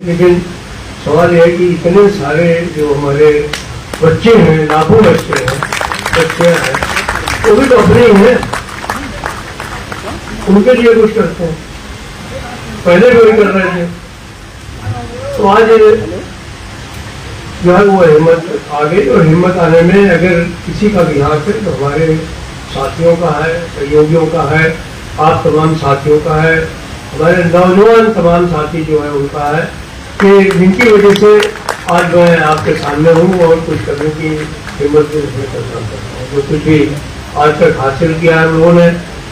लेकिन सवाल यह है कि इतने सारे जो हमारे बच्चे हैं, लाखों बच्चे हैं, बच्चे हैं, वो भी तो अपने ही हैं, उनके लिए कुछ करते हैं, पहले भी वही कर रहे थे। तो आज जो है वो हिम्मत आ गई, और हिम्मत आने में अगर किसी का भी हाथ है तो हमारे साथियों का है, सहयोगियों का है, आप तमाम साथियों का है, हमारे नौजवान तमाम साथी जो है उनका है, कि जिनकी वजह से आज मैं आपके सामने हूँ और कुछ करने की हिम्मत भी इसमें करना चाहता हूँ। जो कुछ भी आज तक हासिल किया है लोगों ने,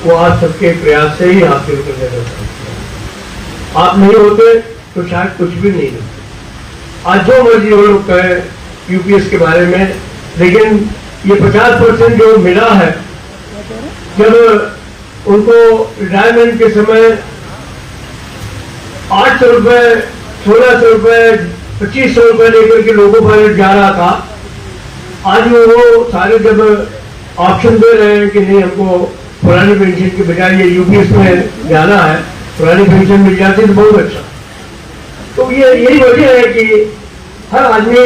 वो आज सबके प्रयास से ही हासिल करने का काम किया। आप नहीं होते तो शायद कुछ भी नहीं होता। आज जो मर्जी वो लोग कहें यूपीएस के बारे में, लेकिन ये 50% जो मिला है, जब उनको रिटायरमेंट के समय 800 रुपए, 1600 रुपए, 2500 रुपए लेकर के लोगों पर जा रहा था, आज वो सारे जब ऑप्शन दे रहे हैं कि नहीं हमको पुरानी पेंशन के बजाय ये यूपीएस में जाना है, पुरानी पेंशन मिल जाती तो बहुत अच्छा। तो ये यही वजह है कि हर आदमी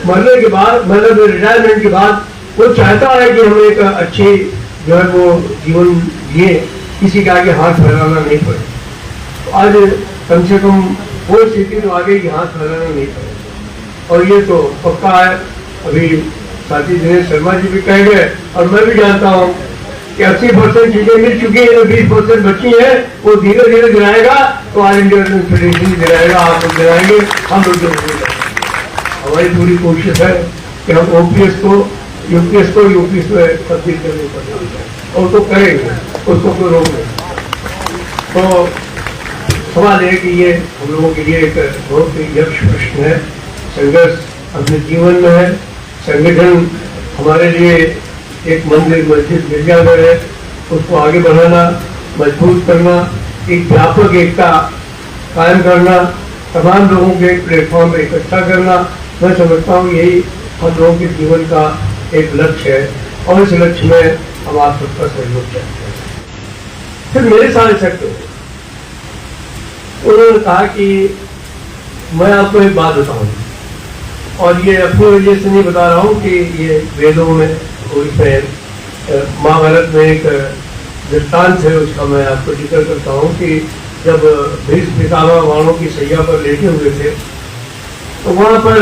मरने के बाद, मतलब रिटायरमेंट के बाद, वो चाहता है कि हमें एक अच्छी जो है वो जीवन जिए, किसी के आगे हाथ फैलाना नहीं पड़े। तो आज कम से कम वो स्थिति तो आ गई कि हाथ फैलाना नहीं पड़े, और ये तो पक्का है। अभी साथी दिनेश शर्मा जी भी कह गए, और मैं भी जानता हूँ कि 80% चीजें मिल चुकी है, 20% बची है, वो धीरे धीरे गिराएगा, तो ऑल इंडिया फेडरेशन गिराएगा, आप लोग गिराएंगे, हम लोग जरूर। हमारी पूरी कोशिश है कि हम ओपीएस को यूपीएस में तब्दील करने का, और तो करेंगे, उसको कोई रोक नहीं। तो सवाल है कि ये हम लोगों के लिए एक बहुत ही यक्ष प्रश्न है। संघर्ष अपने जीवन में है, संगठन हमारे लिए एक मंदिर, मस्जिद, गिरजाघर है, उसको आगे बढ़ाना, मजबूत करना, एक व्यापक एकता कायम करना, तमाम लोगों के एक प्लेटफॉर्म पर इकट्ठा करना, मैं समझता हूँ यही हम लोगों के जीवन का एक लक्ष्य है, और इस लक्ष्य में हम आप सबका सहयोग चाहते हैं। फिर मेरे साथ शक्ति उन्होंने कहा कि मैं आपको एक बात बताऊं, और ये अपनी वजह से नहीं बता रहा हूँ कि ये वेदों में, इसमें महाभारत में एक दृष्टांत है, उसका मैं आपको जिक्र करता हूँ कि जब भीष्म पितामह वाणों की सैया पर लेटे हुए थे, तो वहां पर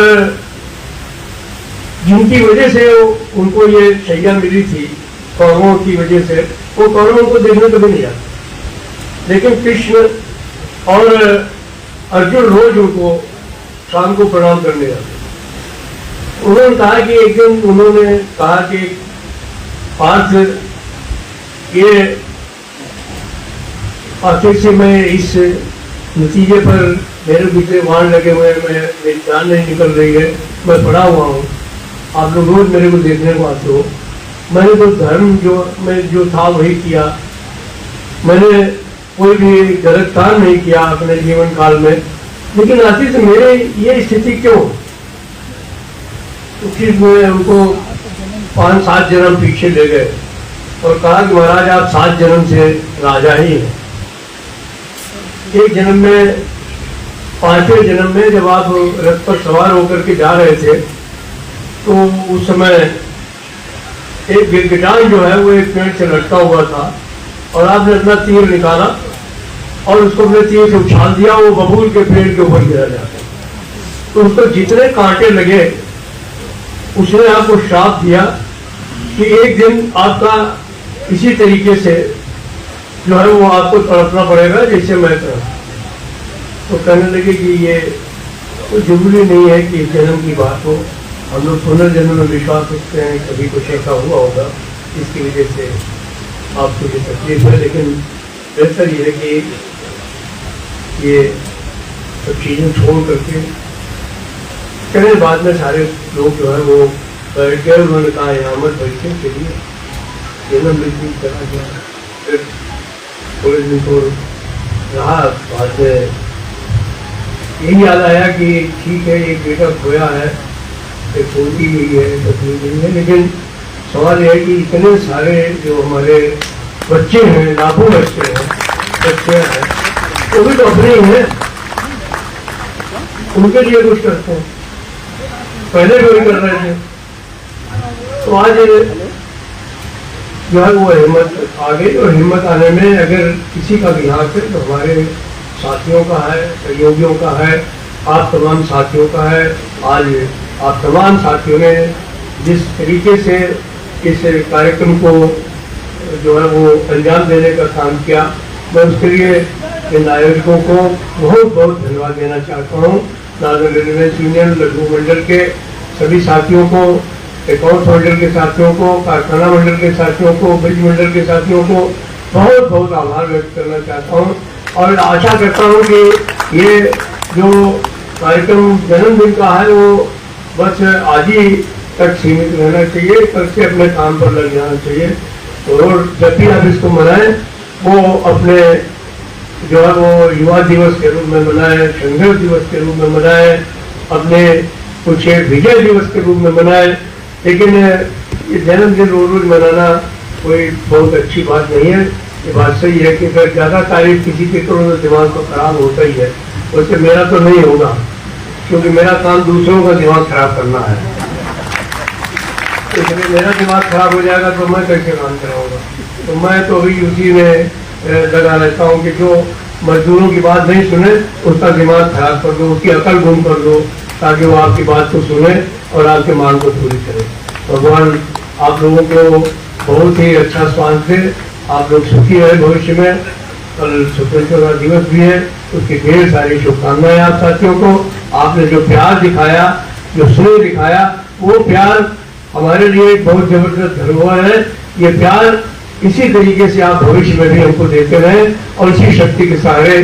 जिनकी वजह से उनको ये सैया मिली थी, कौरवों की वजह से, वो कौरवों को देखने कभी नहीं आते, लेकिन कृष्ण और अर्जुन रोज उनको शाम को प्रणाम करने जाते। उन्होंने कहा कि एक दिन उन्होंने कहा कि पार्थ, ये आखिर से मैं इस नतीजे पर मेरे पीछे वाण लगे हुए हैं, मेरी जान नहीं निकल रही है, मैं पड़ा हुआ हूँ, आप लोग रोज मेरे को देखने को आते हो, मैंने तो धर्म जो था वही किया, मैंने कोई भी गलत काम नहीं किया अपने जीवन काल में, लेकिन आखिर से मेरे ये स्थिति क्यों? तो फिर मैं उनको 5-7 जन्म पीछे ले गए और कहा कि महाराज आप 7 जन्म से राजा ही हैं। एक जन्म में, 5वें जन्म में जब आप रथ पर सवार होकर के जा रहे थे, तो उस समय एक गिरगिटान जो है वो एक पेड़ से लटका हुआ था, और आपने अपना तीर निकाला और उसको अपने तीर से उछाल दिया, वो बबूल के पेड़ के ऊपर गिरा जाता। तो उसको जितने कांटे लगे, उसने आपको श्राप दिया कि एक दिन आपका इसी तरीके से जो है वो आपको तड़पना पड़ेगा जैसे मैं तड़प। तो कहने लगे कि ये तो जरूरी नहीं है कि जन्म की बात हो, हम लोग पुनर्जन्म में विश्वास रखते हैं, कभी कुछ ऐसा हुआ होगा, इसकी वजह से आपको ये तकलीफ है, लेकिन बेहतर ये है कि ये सब चीज़ें छोड़ करके कहने बाद में सारे लोग जो है वो बैठ गए। उन्होंने कहा यहाँ मत बैठने के लिए, जन्म मृत्यु चला गया। फिर थोड़े दिन तो रहा, बाद में यही याद आया कि ठीक है एक बेटा खोया है, एक छोटी गई है, तकलीफ गई है, लेकिन सवाल यह है कि इतने सारे जो हमारे बच्चे हैं, लाखों बच्चे हैं, वो भी तो अपने ही हैं, उनके लिए कुछ करते हैं, पहले भी वही कर रहे थे। तो आज जो है वो हिम्मत आ गई, और हिम्मत आने में अगर किसी का भी हाथ है तो हमारे साथियों का है, सहयोगियों का है, आप तमाम साथियों का है। आज आप तमाम साथियों ने जिस तरीके से इस कार्यक्रम को जो है वो अंजाम देने का काम किया, मैं उसके लिए इन आयोजकों को बहुत बहुत धन्यवाद देना चाहता हूँ। नादर रेलवे यूनियन लघु मंडल के सभी साथियों को, अकाउंट मंडल के साथियों को, कारखाना मंडल के साथियों को, ब्रिज मंडल के साथियों को बहुत बहुत आभार व्यक्त करना चाहता हूँ, और आशा करता हूँ कि ये जो कार्यक्रम जन्मदिन का है वो बस आज ही तक सीमित रहना चाहिए, कल से अपने काम पर लग जाना चाहिए। और जब भी आप इसको मनाएं वो अपने जो है वो युवा दिवस के रूप में मनाएं, संघर्ष दिवस के रूप में मनाएं, अपने कुछ विजय दिवस के रूप में मनाएं। लेकिन ये जन्मदिन रोज रोज मनाना कोई बहुत अच्छी बात नहीं है। ये बात सही है कि अगर ज्यादा तारीफ किसी के करो तो दिमाग तो खराब होता ही है, वैसे मेरा तो नहीं होगा, क्योंकि मेरा काम दूसरों का दिमाग खराब करना है। इसलिए मेरा दिमाग खराब हो जाएगा तो मैं कैसे काम कराऊंगा। तो मैं तो अभी उसी में लगा रहता हूँ कि जो मजदूरों की बात नहीं सुने उसका दिमाग खराब कर दो, उसकी अकल गुम कर दो, ताकि वो आपकी बात को सुने और आपके मांग को पूरी करे। भगवान आप लोगों को बहुत ही अच्छा स्वास्थ्य दे, आप लोग सुखी रहे भविष्य में। कल स्वतंत्रता दिवस भी है, उसकी ढेर सारी शुभकामनाएं आप साथियों को। आपने जो प्यार दिखाया, जो स्नेह दिखाया, वो प्यार हमारे लिए एक बहुत जबरदस्त धरोहर है। ये प्यार इसी तरीके से आप भविष्य में भी हमको देते रहे, और इसी शक्ति के सहारे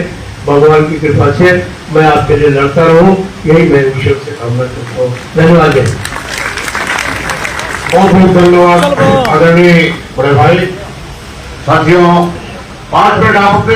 भगवान की कृपा से मैं आपके लिए लड़ता रहूं, यही मैं ईश्वर से कामना करता हूँ। धन्यवाद। बहुत बहुत धन्यवाद आदरणीय बड़े भाई। साथियों 5 मिनट आप अपने